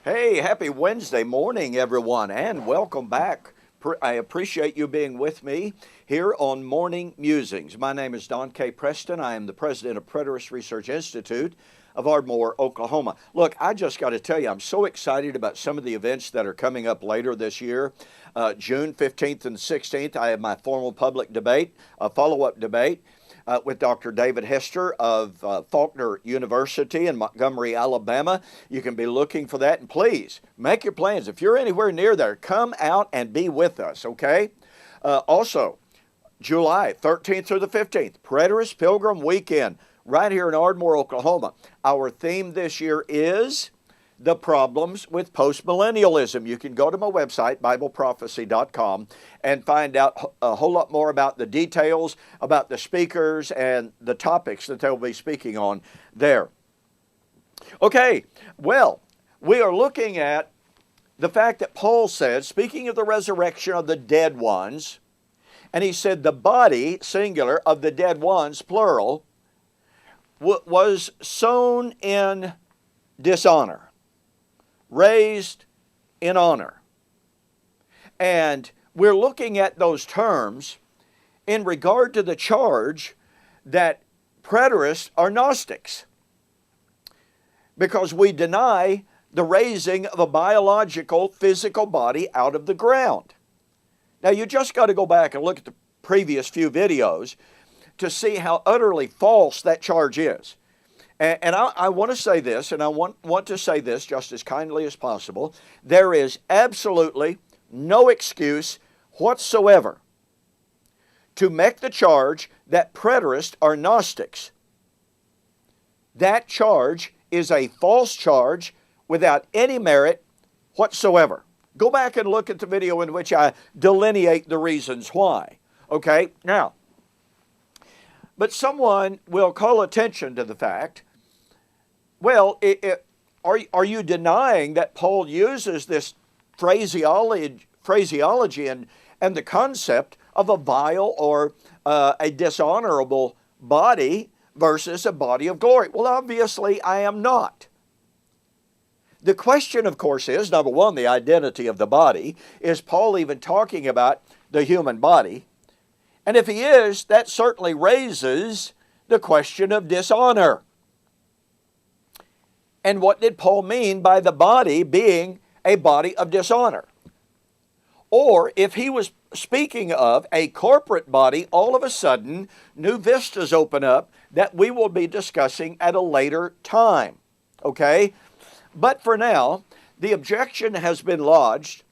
Hey, happy Wednesday morning, everyone, and welcome back. I appreciate you being with me here on Morning Musings. My name is Don K. Preston. I am the president of Preterist Research Institute of Ardmore, Oklahoma. Look, I just got to tell you, I'm so excited about some of the events that are coming up later this year. June 15th and 16th, I have my formal public debate, a follow-up debate with Dr. David Hester of Faulkner University in Montgomery, Alabama. You can be looking for that. And please, make your plans. If you're anywhere near there, come out and be with us, okay? Also, July 13th through the 15th, Preterist Pilgrim Weekend, right here in Ardmore, Oklahoma. Our theme this year is the problems with postmillennialism. You can go to my website, BibleProphecy.com, and find out a whole lot more about the details, about the speakers, and the topics that they'll be speaking on there. Okay, well, we are looking at the fact that Paul said, speaking of the resurrection of the dead ones, and he said the body, singular, of the dead ones, plural, was sown in dishonor, raised in honor. And we're looking at those terms in regard to the charge that preterists are Gnostics, because we deny the raising of a biological, physical body out of the ground. Now, you just got to go back and look at the previous few videos to see how utterly false that charge is. And I want to say this, and I want to say this just as kindly as possible. There is absolutely no excuse whatsoever to make the charge that preterists are Gnostics. That charge is a false charge without any merit whatsoever. Go back and look at the video in which I delineate the reasons why. Okay, now, but someone will call attention to the fact, well, are you denying that Paul uses this phraseology and the concept of a vile or a dishonorable body versus a body of glory? Well, obviously, I am not. The question, of course, is, number one, the identity of the body. Is Paul even talking about the human body? And if he is, that certainly raises the question of dishonor. And what did Paul mean by the body being a body of dishonor? Or if he was speaking of a corporate body, all of a sudden, new vistas open up that we will be discussing at a later time. Okay? But for now, the objection has been lodged,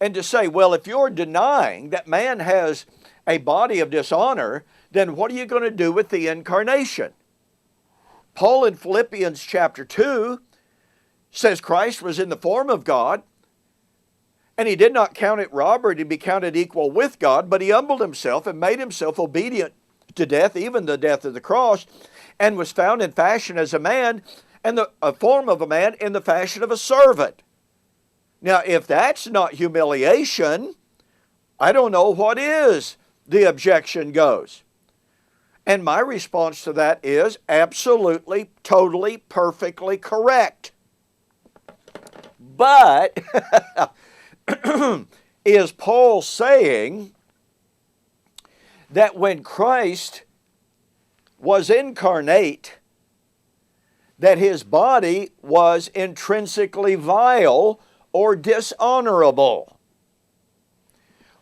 and to say, well, if you're denying that man has a body of dishonor, then what are you going to do with the incarnation? Paul in Philippians chapter 2 says Christ was in the form of God, and he did not count it robbery to be counted equal with God, but he humbled himself and made himself obedient to death, even the death of the cross, and was found in fashion as a man, and a form of a man in the fashion of a servant. Now, if that's not humiliation, I don't know what is, the objection goes. And my response to that is absolutely, totally, perfectly correct. But is Paul saying that when Christ was incarnate, that his body was intrinsically vile or dishonorable?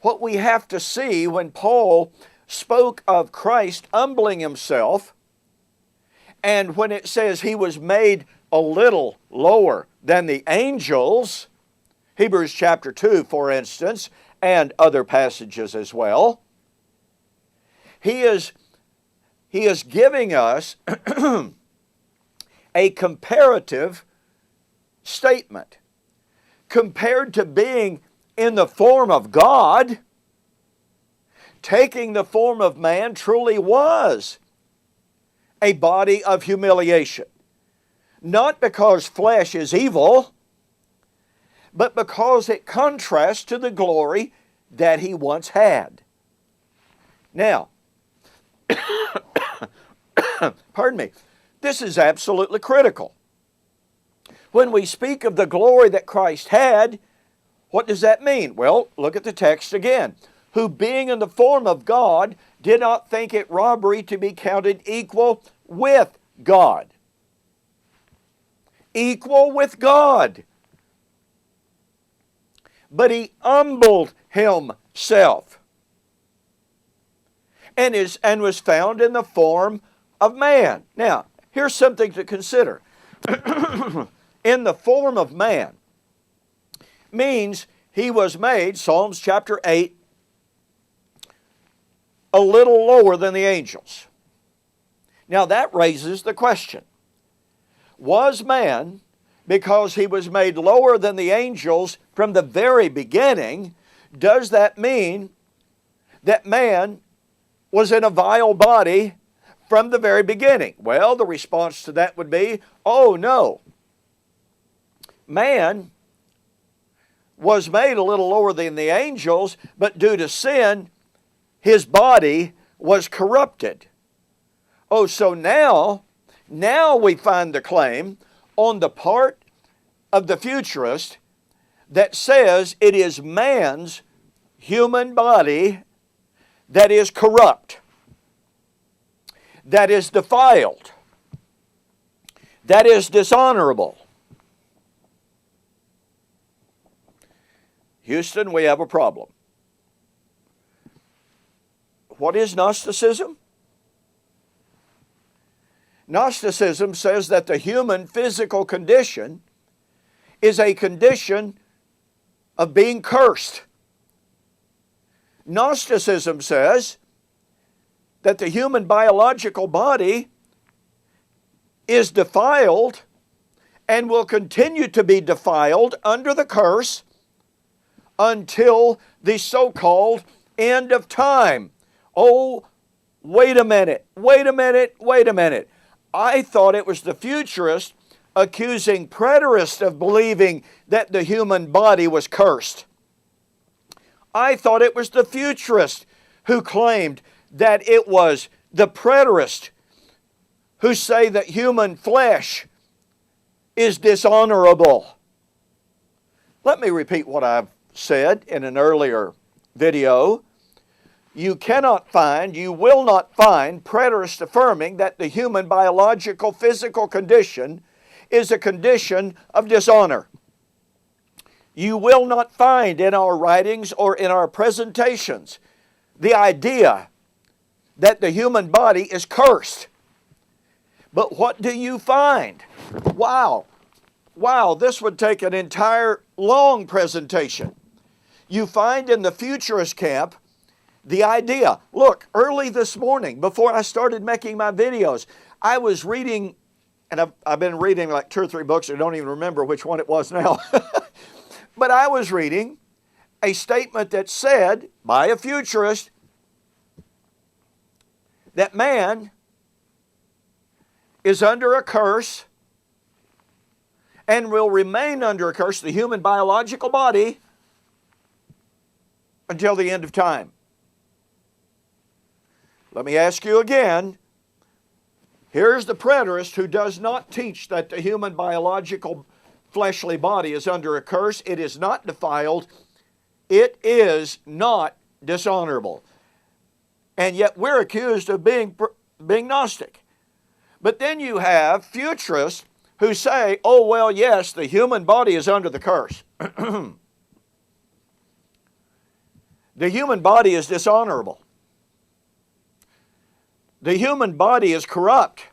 What we have to see when Paul spoke of Christ humbling himself, and when it says he was made a little lower than the angels, Hebrews chapter 2, for instance, and other passages as well, he is giving us a comparative statement. Compared to being in the form of God, taking the form of man truly was a body of humiliation. Not because flesh is evil, but because it contrasts to the glory that he once had. Now, pardon me, this is absolutely critical. When we speak of the glory that Christ had, what does that mean? Well, look at the text again. Who being in the form of God did not think it robbery to be counted equal with God. Equal with God. But he humbled himself and was found in the form of man. Now, here's something to consider. In the form of man means he was made, Psalms chapter 8, a little lower than the angels. Now that raises the question, was man, because he was made lower than the angels from the very beginning, does that mean that man was in a vile body from the very beginning? Well, the response to that would be, oh no. Man was made a little lower than the angels, but due to sin, his body was corrupted. Oh, so now we find the claim on the part of the futurist that says it is man's human body that is corrupt, that is defiled, that is dishonorable. Houston, we have a problem. What is Gnosticism? Gnosticism says that the human physical condition is a condition of being cursed. Gnosticism says that the human biological body is defiled and will continue to be defiled under the curse until the so-called end of time. Oh, wait a minute. I thought it was the futurist accusing preterists of believing that the human body was cursed. I thought it was the futurist who claimed that it was the preterists who say that human flesh is dishonorable. Let me repeat what I've said in an earlier video. You will not find preterists affirming that the human biological physical condition is a condition of dishonor. You will not find in our writings or in our presentations the idea that the human body is cursed. But what do you find? Wow, this would take an entire long presentation. You find in the futurist camp the idea. Look, early this morning, before I started making my videos, I was reading, and I've been reading like 2 or 3 books. I don't even remember which one it was now. But I was reading a statement that said, by a futurist, that man is under a curse and will remain under a curse, the human biological body, until the end of time. Let me ask you again. Here's the preterist who does not teach that the human biological fleshly body is under a curse. It is not defiled. It is not dishonorable. And yet we're accused of being Gnostic. But then you have futurists who say, oh, well, yes, the human body is under the curse. The human body is dishonorable. The human body is corrupt.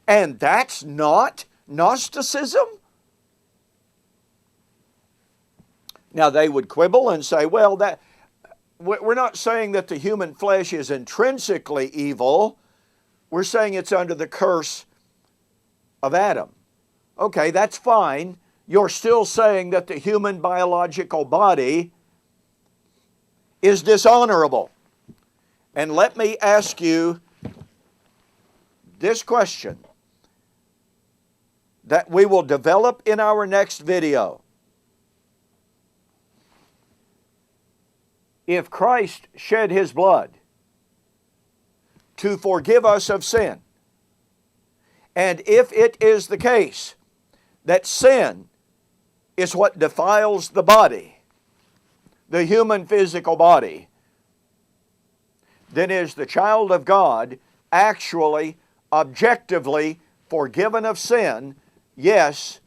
And that's not Gnosticism? Now they would quibble and say, well, we're not saying that the human flesh is intrinsically evil. We're saying it's under the curse of Adam. Okay, that's fine. You're still saying that the human biological body is dishonorable. And let me ask you this question that we will develop in our next video. If Christ shed His blood to forgive us of sin, and if it is the case that sin is what defiles the body, the human physical body, then is the child of God actually, objectively forgiven of sin, yes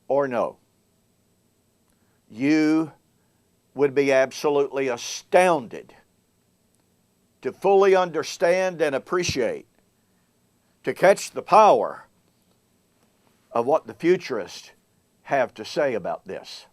or no? You would be absolutely astounded to fully understand and appreciate, to catch the power of what the futurists have to say about this.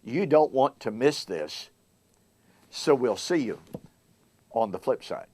You don't want to miss this, so we'll see you on the flip side.